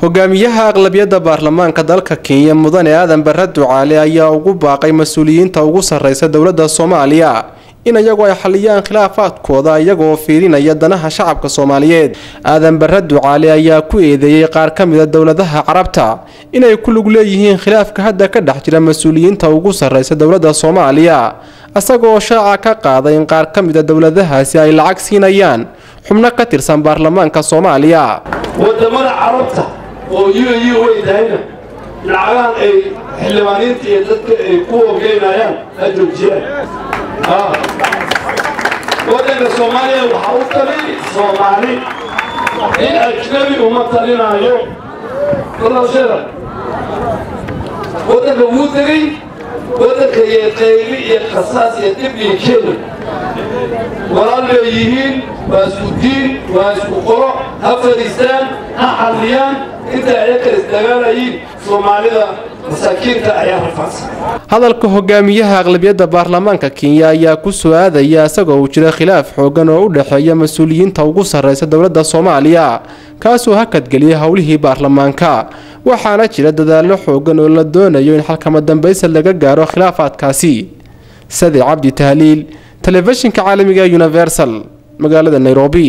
hogaamiyaha aqlabiyadda baarlamaanka dalka Kenya mudane Aadan Barre Ducaale ayaa ugu baaqay mas'uuliyiinta ugu sarreysa dawladda Soomaaliya in ayagu ay xaliyaan khilaafaadkooda iyagoo fiirinaya danaha shacabka Soomaaliyeed. Aadan Barre Ducaale ayaa ku eedeeyay qaar ka mid ah dawladaha Carabta inay ku lug leeyihiin khilaafka hadda ka dhex jira mas'uuliyiinta ugu sarreysa dawladda Soomaaliya, asagoo shaaca ka qaaday in qaar ka mid ah dawladahaasi ay lacag siinayaan xubno ka tirsan baarlamaanka Soomaaliya. wadamada Carabta oo UAE way dahayna lacagahan ay xildhibaaniinta iyo dadka ay ku ogeynayaan ajoojiyaan wadanka Soomaaliya waxa uu talay Soomaali in ajnabi uma talinayo qolashada wadanka uu tagay wadanka yeeqayli iyo qasaas iyo dibli keenay walaal leeyihiin waasudin waasku qoro Afghanistan حاليا انت ايكر استغالايين Soomaalida masaakiinta ayaa rafaadsan. hadalka hogaamiyaha aqlabiyadda baarlamaanka Kenya ayaa ku soo aadaya asagoo uu jira khilaaf xoogan oo u dhaxeeya mas'uuliyiinta ugu sarreysa dawladda Soomaaliya kaasoo hakad galiyay hawlihii baarlamaanka, waxaana jira dadaallo xoogan oo la doonayo in xalkama dambaysa laga gaaro khilaafaadkaasi. Sadi Cabdi Tahliil, telefishinka caalamiga Universal, magaalada Nairobi.